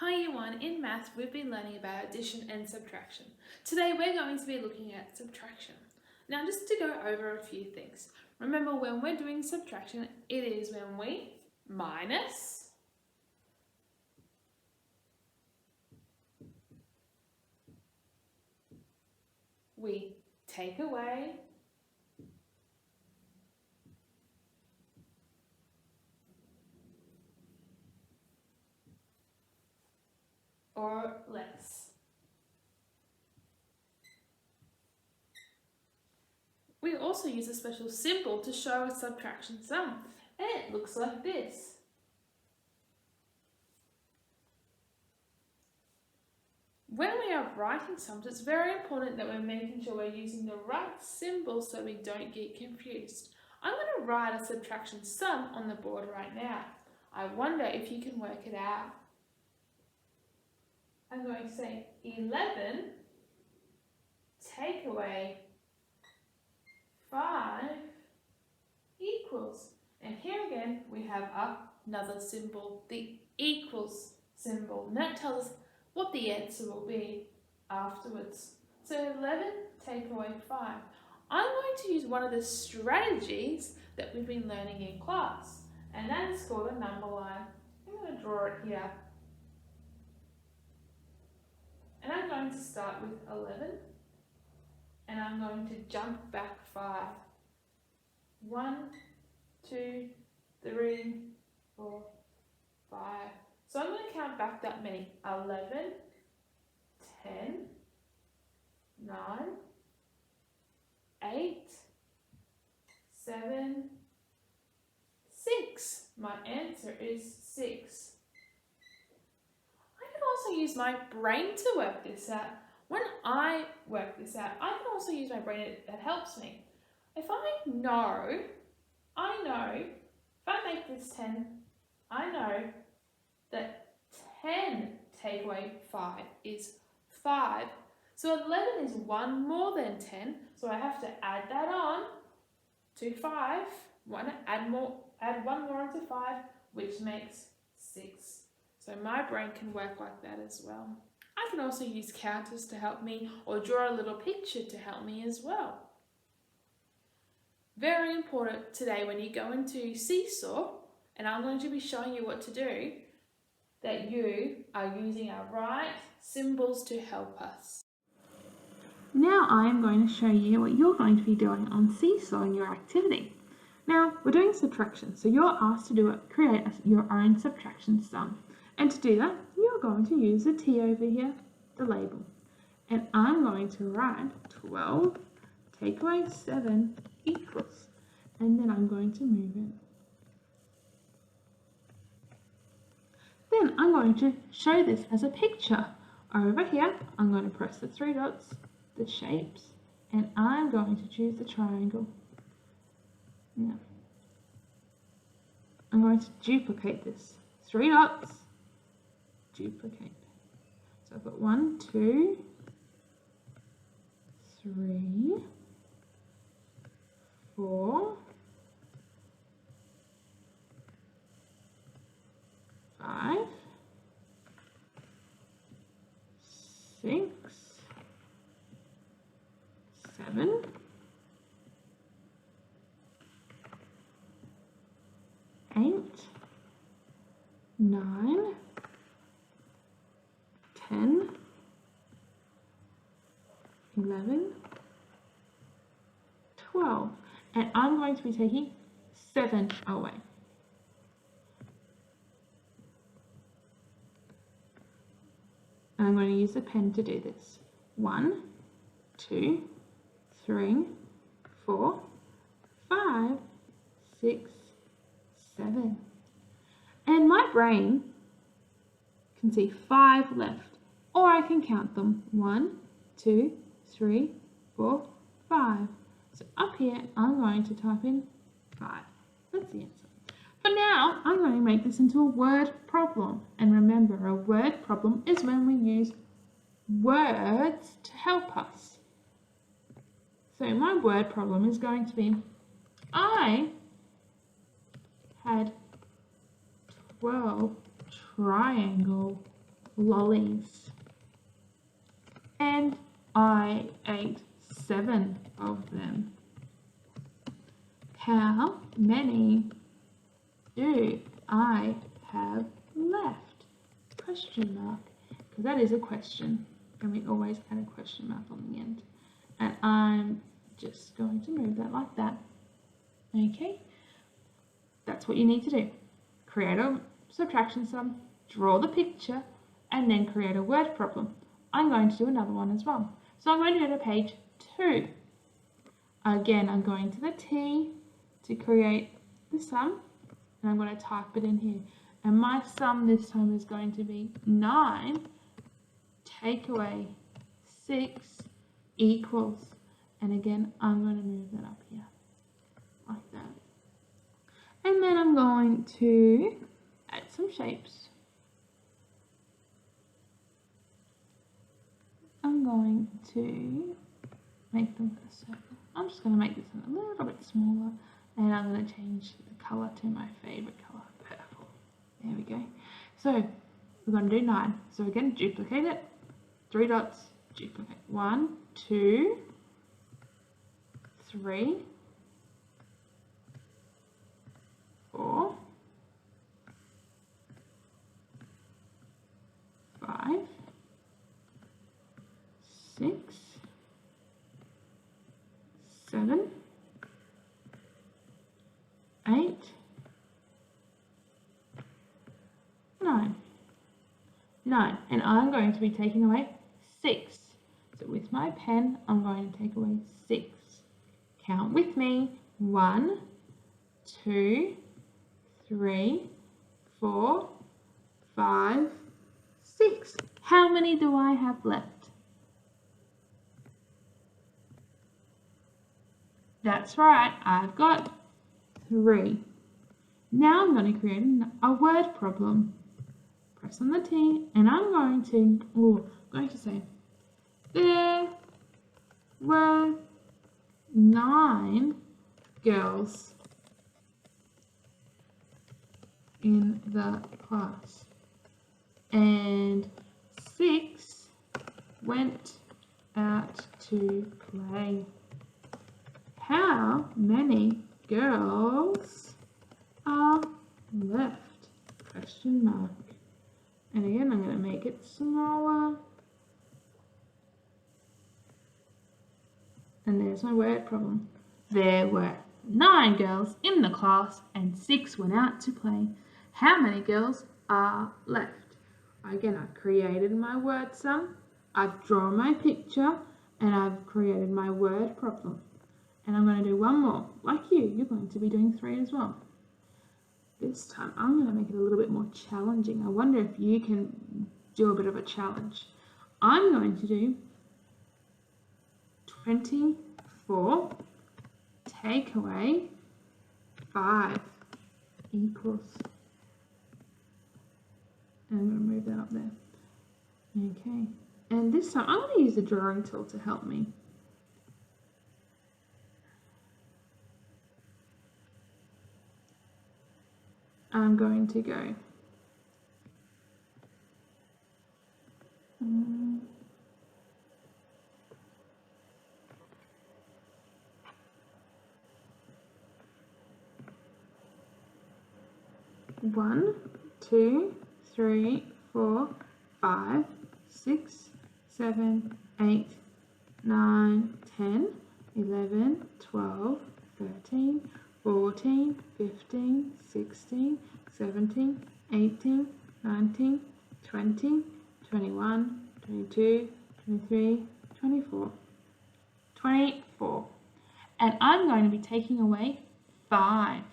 Hi Year 1, in Maths we've been learning about addition and subtraction. Today we're going to be looking at subtraction. Now just to go over a few things. Remember, when we're doing subtraction, it is when we minus, we take away, or less. We also use a special symbol to show a subtraction sum, and it looks like this. When we are writing sums, it's very important that we're making sure we're using the right symbol so we don't get confused. I'm going to write a subtraction sum on the board right now. I wonder if you can work it out. I'm going to say 11 take away 5 equals. And here again we have another symbol, the equals symbol. And that tells us what the answer will be afterwards. So 11 take away 5. I'm going to use one of the strategies that we've been learning in class, and that is called a number line. I'm going to draw it here. And I'm going to start with 11, and I'm going to jump back 5. 1, 2, 3, 4, 5. So I'm going to count back that many. 11, 10, 9, 8, 7, 6. My answer is 6. I can also use my brain to work this out. When I work this out, I can also use my brain. That helps me. If I know, if I make this 10, I know that 10 take away 5 is 5. So 11 is 1 more than 10, so I have to add that on to 5. Add 1 more onto 5, which makes 6. So my brain can work like that as well. I can also use counters to help me, or draw a little picture to help me as well. Very important today when you go into Seesaw, and I'm going to be showing you what to do, that you are using our right symbols to help us. Now I am going to show you what you're going to be doing on Seesaw in your activity. Now we're doing subtraction, so you're asked to create your own subtraction sum. And to do that, you're going to use the T over here, the label. And I'm going to write 12 take away 7 equals. And then I'm going to move it. Then I'm going to show this as a picture. Over here, I'm going to press the 3 dots, the shapes, and I'm going to choose the triangle. Now, I'm going to duplicate this. 3 dots, duplicate. So I've got 1, 2, 3, 4, 5, 6, 7, 8, 9, 10, 11, 12. And I'm going to be taking 7 away. And I'm going to use the pen to do this. 1, 2, 3, 4, 5, 6, 7. And my brain can see 5 left, or I can count them. 1, 2, 3, 4, 5. So up here, I'm going to type in 5. That's the answer. But now, I'm going to make this into a word problem. And remember, a word problem is when we use words to help us. So my word problem is going to be, I had 12 triangle lollies. And I ate 7 of them. How many do I have left? Question mark. Because that is a question. And we always add a question mark on the end. And I'm just going to move that like that. Okay? That's what you need to do. Create a subtraction sum, draw the picture, and then create a word problem. I'm going to do another one as well. So I'm going to go to page 2. Again, I'm going to the T to create the sum, and I'm going to type it in here. And my sum this time is going to be 9 take away 6 equals. And again, I'm going to move that up here, like that. And then I'm going to add some shapes. I'm going to make them a circle. I'm just going to make this one a little bit smaller, and I'm going to change the colour to my favourite colour, purple. There we go. So we're going to do 9. So again, duplicate it. 3 dots, duplicate. 1, 2, 3, 4, 5, 6, 7, 8, 9. 9. And I'm going to be taking away 6. So with my pen, I'm going to take away 6. Count with me. 1, 2, 3, 4, 5, 6. How many do I have left? That's right, I've got 3. Now I'm going to create a word problem. Press on the T, and I'm going to say, there were 9 girls in the class, and 6 went out to play. How many girls are left? Question mark. And again, I'm going to make it smaller. And there's my word problem. There were 9 girls in the class and 6 went out to play. How many girls are left? Again, I've created my word sum, I've drawn my picture, and I've created my word problem. And I'm going to do one more. Like you're going to be doing 3 as well. This time, I'm going to make it a little bit more challenging. I wonder if you can do a bit of a challenge. I'm going to do 24 take away 5 equals. And I'm going to move that up there. Okay. And this time, I'm going to use the drawing tool to help me. I'm going to go 1, 2, 3, 4, 5, 6, 7, 8, 9, 10, 11, 12, 13, 14, 15, 16, 17, 18, 19, 20, 21, 22, 23, 24. 24. And I'm going to be taking away 5.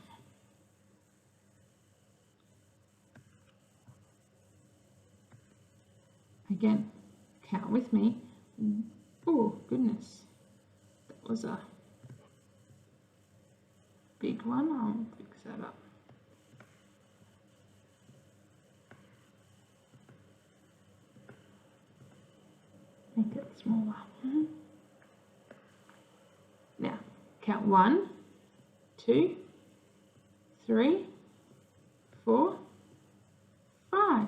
Again, count with me. Oh, goodness. That was a big one. I'll fix that up. Make it smaller. Now, count 1, 2, 3, 4, 5.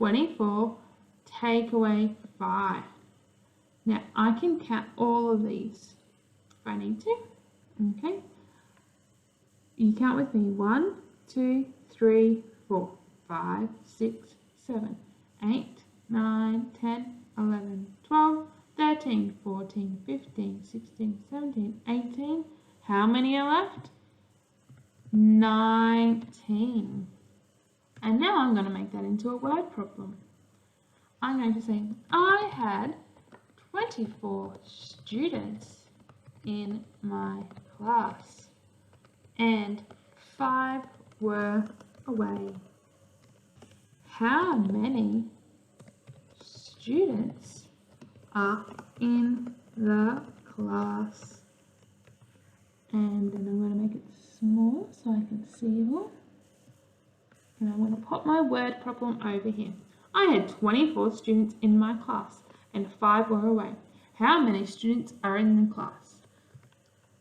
24, take away 5. Now I can count all of these if I need to. Okay. You count with me. 1, 2, 3, 4, 5, 6, 7, 8, 9, 10, 11, 12, 13, 14, 15, 16, 17, 18. How many are left? 19. And now I'm going to make that into a word problem. I'm going to say, I had 24 students in my class and 5 were away. How many students are in the class? And then I'm going to make it small so I can see it all. And I'm going to pop my word problem over here. I had 24 students in my class and 5 were away. How many students are in the class?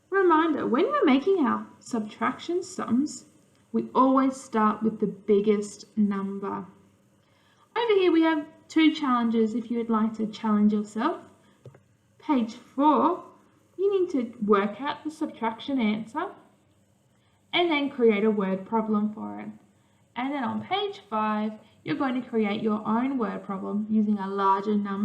Reminder, when we're making our subtraction sums, we always start with the biggest number. Over here we have 2 challenges if you would like to challenge yourself. Page 4, you need to work out the subtraction answer and then create a word problem for it. And then on page 5, you're going to create your own word problem using a larger number.